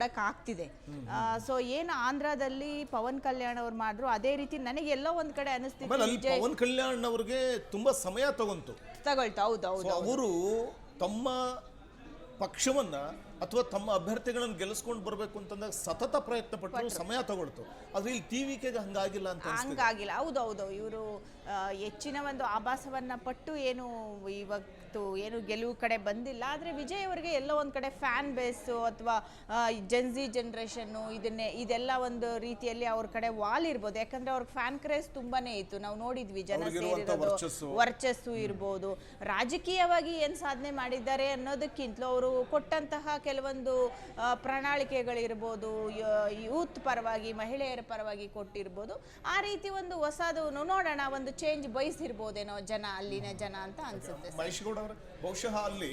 ಆಗ್ತಿದೆ. ಸೊ ಏನು ಆಂಧ್ರದಲ್ಲಿ ಪವನ್ ಕಲ್ಯಾಣ್ ಅವ್ರು ಮಾಡಿದ್ರು ಅದೇ ರೀತಿ ನನಗೆ ಎಲ್ಲೋ ಒಂದ್ ಕಡೆ ಅನಿಸ್ತಿದೆ ಪವನ್ ಕಲ್ಯಾಣ್ ಅವ್ರಿಗೆ ತುಂಬಾ ಸಮಯ ತಗೊಂತು ಹೌದು ಅವರು ತಮ್ಮ ಪಕ್ಷವನ್ನ ಅಥವಾ ತಮ್ಮ ಅಭ್ಯರ್ಥಿಗಳನ್ನು ಗೆಲ್ಲಿಸ್ಕೊಂಡು ಬರಬೇಕು ಅಂತಂದಾಗ ಸತತ ಪ್ರಯತ್ನ ಪಟ್ಟರು, ಸಮಯ ತಗೊಳ್ತು. ಆದ್ರೆ ಇಲ್ಲಿ ಟಿವಿಕೆಗೆ ಹಂಗಾಗಿಲ್ಲ ಅಂತ ಹಂಗಾಗಿಲ್ಲ. ಹೌದೌದು, ಇವರು ಹೆಚ್ಚಿನ ಒಂದು ಆಭಾಸವನ್ನ ಪಟ್ಟು ಏನು ಇವತ್ತು ಏನು ಗೆಲುವು ಕಡೆ ಬಂದಿಲ್ಲ. ಆದರೆ ವಿಜಯ್ ಅವರಿಗೆ ಎಲ್ಲೋ ಒಂದು ಕಡೆ ಫ್ಯಾನ್ ಬೇಸು ಅಥವಾ ಜೆನ್ಜಿ ಜನ್ರೇಷನ್ನು ಇದೆಲ್ಲ ಒಂದು ರೀತಿಯಲ್ಲಿ ಅವ್ರ ಕಡೆ ವಾಲ್ ಇರ್ಬೋದು. ಯಾಕಂದ್ರೆ ಅವ್ರಿಗೆ ಫ್ಯಾನ್ ಕ್ರೇಜ್ ತುಂಬಾನೇ ಇತ್ತು, ನಾವು ನೋಡಿದ್ವಿ. ಜನ ಸೇರಿರೋದು, ವರ್ಚಸ್ಸು ಇರ್ಬೋದು, ರಾಜಕೀಯವಾಗಿ ಏನು ಸಾಧನೆ ಮಾಡಿದ್ದಾರೆ ಅನ್ನೋದಕ್ಕಿಂತಲೂ ಅವರು ಕೊಟ್ಟಂತಹ ಕೆಲವೊಂದು ಪ್ರಣಾಳಿಕೆಗಳಿರ್ಬೋದು, ಯೂತ್ ಪರವಾಗಿ, ಮಹಿಳೆಯರ ಪರವಾಗಿ ಕೊಟ್ಟಿರ್ಬೋದು. ಆ ರೀತಿ ಒಂದು ಹೊಸದು ನೋಡೋಣ, ಒಂದು ಚೇಂಜ್ ಬಯಸಿರ್ಬೋದೇನೋ ಜನ, ಅಲ್ಲಿನ ಜನ ಅಂತ ಅನ್ಸುತ್ತೆ. ಮಹೇಶ್ ಗೌಡ ಅವರೇ, ಬಹುಶಃ ಅಲ್ಲಿ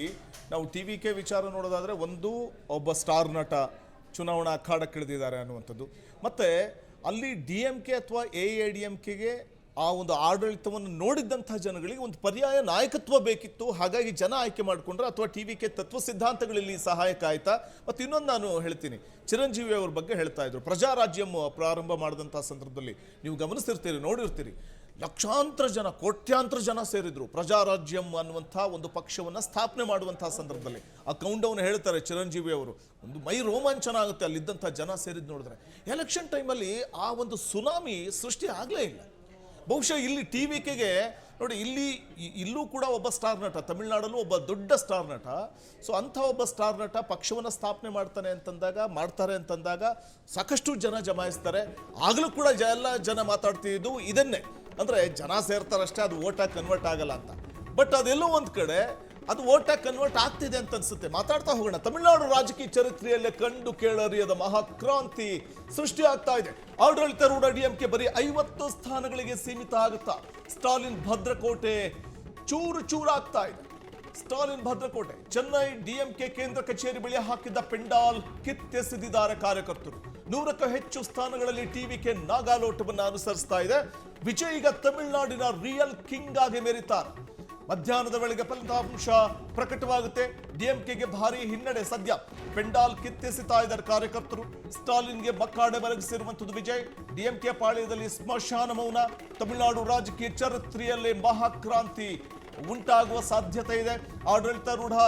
ನಾವು ಟಿವಿಕೆ ವಿಚಾರ ನೋಡೋದಾದ್ರೆ ಒಂದು ಒಬ್ಬ ಸ್ಟಾರ್ ನಟ ಚುನಾವಣಾ ಅಖಾಡಕ್ಕಿಳಿದಿದ್ದಾರೆ ಅನ್ನುವಂಥದ್ದು, ಮತ್ತೆ ಅಲ್ಲಿ DMK ಅಥವಾ AIADMKಗೆ ಆ ಒಂದು ಆಡಳಿತವನ್ನು ನೋಡಿದಂತಹ ಜನಗಳಿಗೆ ಒಂದು ಪರ್ಯಾಯ ನಾಯಕತ್ವ ಬೇಕಿತ್ತು. ಹಾಗಾಗಿ ಜನ ಆಯ್ಕೆ ಮಾಡಿಕೊಂಡ್ರೆ ಅಥವಾ ಟಿವಿಕೆ ತತ್ವ ಸಿದ್ಧಾಂತಗಳಲ್ಲಿ ಸಹಾಯಕ ಆಯ್ತಾ? ಮತ್ತು ಇನ್ನೊಂದು ನಾನು ಹೇಳ್ತೀನಿ, ಚಿರಂಜೀವಿ ಅವ್ರ ಬಗ್ಗೆ ಹೇಳ್ತಾ ಇದ್ರು. ಪ್ರಜಾರಾಜ್ಯಂ ಪ್ರಾರಂಭ ಮಾಡಿದಂತಹ ಸಂದರ್ಭದಲ್ಲಿ ನೀವು ಗಮನಿಸಿರ್ತೀರಿ, ನೋಡಿರ್ತೀರಿ, ಲಕ್ಷಾಂತರ ಜನ, ಕೋಟ್ಯಾಂತರ ಜನ ಸೇರಿದ್ರು ಪ್ರಜಾರಾಜ್ಯಂ ಅನ್ನುವಂಥ ಒಂದು ಪಕ್ಷವನ್ನು ಸ್ಥಾಪನೆ ಮಾಡುವಂತಹ ಸಂದರ್ಭದಲ್ಲಿ. ಆ ಕೌಂಡೌನ್ ಹೇಳ್ತಾರೆ ಚಿರಂಜೀವಿ ಅವರು, ಒಂದು ಮೈ ರೋಮಾಂಚನ ಆಗುತ್ತೆ ಅಲ್ಲಿದ್ದಂಥ ಜನ ಸೇರಿದ್ ನೋಡಿದ್ರೆ. ಎಲೆಕ್ಷನ್ ಟೈಮಲ್ಲಿ ಆ ಒಂದು ಸುನಾಮಿ ಸೃಷ್ಟಿ ಆಗಲೇ ಇಲ್ಲ. ಬಹುಶಃ ಇಲ್ಲಿ ಟಿವಿಕೆಗೆ ನೋಡಿ, ಇಲ್ಲೂ ಕೂಡ ಒಬ್ಬ ಸ್ಟಾರ್ ನಟ, ತಮಿಳುನಾಡಲ್ಲೂ ಒಬ್ಬ ದೊಡ್ಡ ಸ್ಟಾರ್ ನಟ. ಸೊ ಅಂಥ ಒಬ್ಬ ಸ್ಟಾರ್ ನಟ ಪಕ್ಷವನ್ನು ಸ್ಥಾಪನೆ ಮಾಡ್ತಾರೆ ಅಂತಂದಾಗ ಸಾಕಷ್ಟು ಜನ ಜಮಾಯಿಸ್ತಾರೆ. ಆಗಲೂ ಕೂಡ ಎಲ್ಲ ಜನ ಮಾತಾಡ್ತಿದ್ದು ಇದನ್ನೇ, ಅಂದರೆ ಜನ ಸೇರ್ತಾರಷ್ಟೇ, ಅದು ಓಟಾಗಿ ಕನ್ವರ್ಟ್ ಆಗಲ್ಲ ಅಂತ. ಬಟ್ ಅದೆಲ್ಲೋ ಒಂದು ಕಡೆ ಅದು ಓಟಾಗಿ ಕನ್ವರ್ಟ್ ಆಗ್ತಿದೆ ಅಂತ ಅನ್ಸುತ್ತೆ. ಮಾತಾಡ್ತಾ ಹೋಗೋಣ. ತಮಿಳುನಾಡು ರಾಜಕೀಯ ಚರಿತ್ರೆಯಲ್ಲೇ ಕಂಡು ಕೇಳರಿಯದ ಮಹಾಕ್ರಾಂತಿ ಸೃಷ್ಟಿ ಆಗ್ತಾ ಇದೆ. ಆಡಳಿತಾರೂಢ DMK ಬರೀ 50 ಸ್ಥಾನಗಳಿಗೆ ಸೀಮಿತ ಆಗುತ್ತಾ? ಸ್ಟಾಲಿನ್ ಭದ್ರಕೋಟೆ ಚೂರು ಚೂರಾಗ್ತಾ ಇದೆ. ಸ್ಟಾಲಿನ್ ಭದ್ರಕೋಟೆ, ಚೆನ್ನೈ DMK ಕೇಂದ್ರ ಕಚೇರಿ ಬಳಿ ಹಾಕಿದ್ದ ಪೆಂಡಾಲ್ ಕಿತ್ತೆಸೆದಿದ್ದಾರೆ ಕಾರ್ಯಕರ್ತರು. 100ಕ್ಕೂ ಹೆಚ್ಚು ಸ್ಥಾನಗಳಲ್ಲಿ ಟಿವಿಕೆ ನಾಗಾಲೋಟವನ್ನು ಅನುಸರಿಸ್ತಾ ಇದೆ. ವಿಜಯ್ ಈಗ ತಮಿಳುನಾಡಿನ ರಿಯಲ್ ಕಿಂಗ್ ಆಗಿ ಮೆರೀತಾರೆ. ಮಧ್ಯಾಹ್ನದ ವೇಳೆಗೆ ಫಲಿತಾಂಶ ಪ್ರಕಟವಾಗುತ್ತೆ. DMKಗೆ ಭಾರಿ ಹಿನ್ನಡೆ. ಸದ್ಯ ಪೆಂಡಾಲ್ ಕಿತ್ತೆಸಿತಾ ಇದ್ದಾರೆ ಕಾರ್ಯಕರ್ತರು. ಸ್ಟಾಲಿನ್ಗೆ ಮಕ್ಕಾಡೆ ಮಲಗಿಸಿರುವಂಥದ್ದು ವಿಜಯ್. DMK ಪಾಳ್ಯದಲ್ಲಿ ಸ್ಮಶಾನ ಮೌನ. ತಮಿಳುನಾಡು ರಾಜಕೀಯ ಚರಿತ್ರೆಯಲ್ಲೇ ಮಹಾಕ್ರಾಂತಿ ಉಂಟಾಗುವ ಸಾಧ್ಯತೆ ಇದೆ. ಆಡಳಿತಾರೂಢ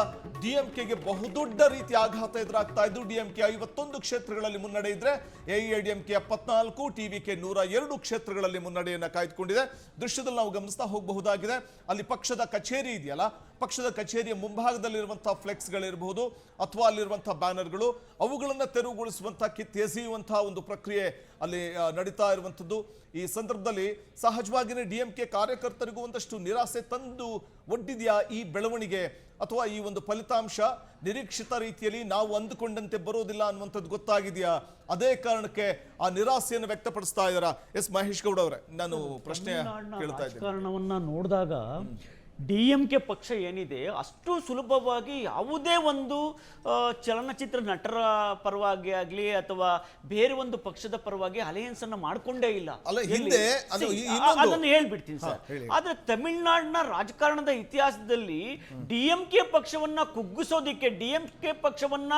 DMKಗೆ ಬಹುದೊಡ್ಡ ರೀತಿಯ ಆಘಾತ ಎದುರಾಗ್ತಾ ಇದ್ದು, DMK 51 ಕ್ಷೇತ್ರಗಳಲ್ಲಿ ಮುನ್ನಡೆ ಇದ್ರೆ AIADMK 74, ಟಿವಿಕೆ 102 ಕ್ಷೇತ್ರಗಳಲ್ಲಿ ಮುನ್ನಡೆಯನ್ನು ಕಾಯ್ದುಕೊಂಡಿದೆ. ದೃಶ್ಯದಲ್ಲಿ ನಾವು ಗಮನಿಸ್ತಾ ಹೋಗಬಹುದಾಗಿದೆ. ಅಲ್ಲಿ ಪಕ್ಷದ ಕಚೇರಿ ಇದೆಯಲ್ಲ, ಪಕ್ಷದ ಕಚೇರಿಯ ಮುಂಭಾಗದಲ್ಲಿರುವಂತಹ ಫ್ಲೆಕ್ಸ್ಗಳಿರಬಹುದು ಅಥವಾ ಅಲ್ಲಿರುವಂತಹ ಬ್ಯಾನರ್ಗಳು, ಅವುಗಳನ್ನು ತೆರವುಗೊಳಿಸುವಂತಹ ಕಿತ್ತೆಸೆಯುವಂತಹ ಒಂದು ಪ್ರಕ್ರಿಯೆ ಅಲ್ಲಿ ನಡೀತಾ ಇರುವಂಥದ್ದು. ಈ ಸಂದರ್ಭದಲ್ಲಿ ಸಹಜವಾಗಿಯೇ DMK ಕಾರ್ಯಕರ್ತರಿಗೂ ಒಂದಷ್ಟು ನಿರಾಸೆ ತಂದು ಒಡ್ಡಿದೆಯಾ ಈ ಬೆಳವಣಿಗೆ, ಅಥವಾ ಈ ಒಂದು ಫಲಿತಾಂಶ ನಿರೀಕ್ಷಿತ ರೀತಿಯಲ್ಲಿ ನಾವು ಅಂದುಕೊಂಡಂತೆ ಬರೋದಿಲ್ಲ ಅನ್ನುವಂಥದ್ದು ಗೊತ್ತಾಗಿದೆಯಾ? ಅದೇ ಕಾರಣಕ್ಕೆ ಆ ನಿರಾಸೆಯನ್ನು ವ್ಯಕ್ತಪಡಿಸ್ತಾ ಇದ್ದಾರಾ? ಎಸ್ ಮಹೇಶ್ ಗೌಡ ಅವರೇ, ನಾನು ಪ್ರಶ್ನೆ ಕೇಳ್ತಾ ಇದ್ದೀನಿ. ರಾಜಕಾರಣವನ್ನ ನೋಡಿದಾಗ DMK ಪಕ್ಷ ಏನಿದೆ ಅಷ್ಟು ಸುಲಭವಾಗಿ ಯಾವುದೇ ಒಂದು ಚಲನಚಿತ್ರ ನಟರ ಪರವಾಗಿ ಆಗಲಿ ಅಥವಾ ಬೇರೆ ಒಂದು ಪಕ್ಷದ ಪರವಾಗಿ ಅಲಯನ್ಸ್ ಅನ್ನ ಮಾಡ್ಕೊಂಡೇ ಇಲ್ಲ. ಅದನ್ನು ಹೇಳ್ಬಿಡ್ತೀನಿ ಸರ್. ಆದ್ರೆ ತಮಿಳುನಾಡಿನ ರಾಜಕಾರಣದ ಇತಿಹಾಸದಲ್ಲಿ DMK ಪಕ್ಷವನ್ನ ಕುಗ್ಗಿಸೋದಿಕ್ಕೆ, DMK ಪಕ್ಷವನ್ನ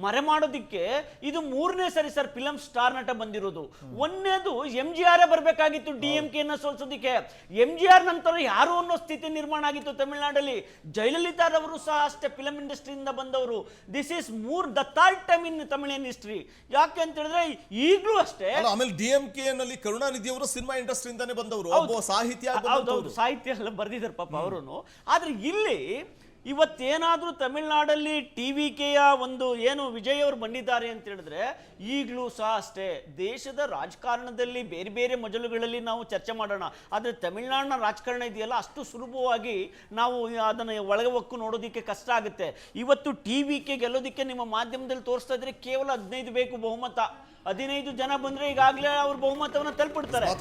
ಮರೆಮಾಡೋದಿಕ್ಕೆ ಇದು 3ನೇ ಸರಿ ಸರ್ ಫಿಲಂ ಸ್ಟಾರ್ ನಟ ಬಂದಿರೋದು. ಒಂದನೇದು MGR ಬರಬೇಕಾಗಿತ್ತು DMK ನ ಸೋಲ್ಸೋದಿಕ್ಕೆ. MGR ನಂತರ ಯಾರು ಅನ್ನೋ ಸ್ಥಿತಿ ನಿರ್ಮಾಣ ಆಗಿತ್ತು ತಮಿಳುನಾಡಲ್ಲಿ. ಜಯಲಲಿತಾ ಅವರು ಸಹ ಅಷ್ಟೇ ಫಿಲಂ ಇಂಡಸ್ಟ್ರಿಯಿಂದ ಬಂದವರು. This is the third time in Tamilian history. ಯಾಕೆ ಅಂತ ಹೇಳಿದ್ರೆ ಈಗಲೂ ಅಷ್ಟೇ. ಆಮೇಲೆ DMK ನಲ್ಲಿ ಕರುಣಾನಿಧಿ ಅವರು ಸಿನಿಮಾ ಇಂಡಸ್ಟ್ರಿಯಿಂದಾನೇ ಬಂದವರು, ಸಾಹಿತ್ಯ ಎಲ್ಲ ಬರ್ದಿದ್ದಾರೆ ಪಾಪ ಅವರು. ಆದ್ರೆ ಇಲ್ಲಿ ಇವತ್ತೇನಾದ್ರೂ ತಮಿಳುನಾಡಲ್ಲಿ ಟಿವಿಕೆಯ ಒಂದು ಏನು ವಿಜಯ್ ಅವರು ಬಂದಿದ್ದಾರೆ ಅಂತ ಹೇಳಿದ್ರೆ ಈಗಲೂ ಸಹ ಅಷ್ಟೇ ದೇಶದ ರಾಜಕಾರಣದಲ್ಲಿ ಬೇರೆ ಬೇರೆ ಮಜಲುಗಳಲ್ಲಿ ನಾವು ಚರ್ಚೆ ಮಾಡೋಣ. ಆದರೆ ತಮಿಳುನಾಡಿನ ರಾಜಕಾರಣ ಇದೆಯಲ್ಲ, ಅಷ್ಟು ಸುಲಭವಾಗಿ ನಾವು ಅದನ್ನು ಒಳಗೆ ಹೊಕ್ಕು ನೋಡೋದಕ್ಕೆ ಕಷ್ಟ ಆಗುತ್ತೆ. ಇವತ್ತು ಟಿವಿಕೆ ಗೆಲ್ಲೋದಕ್ಕೆ ನಿಮ್ಮ ಮಾಧ್ಯಮದಲ್ಲಿ ತೋರಿಸ್ತಾ ಇದ್ರೆ ಕೇವಲ 15 ಬೇಕು ಬಹುಮತ. 15 ಜನ ಬಂದ್ರೆ ಈಗಾಗಲೇ ಅವ್ರ ಬಹುಮತವನ್ನು ತಲುಪಿಡ್ತಾರೆ.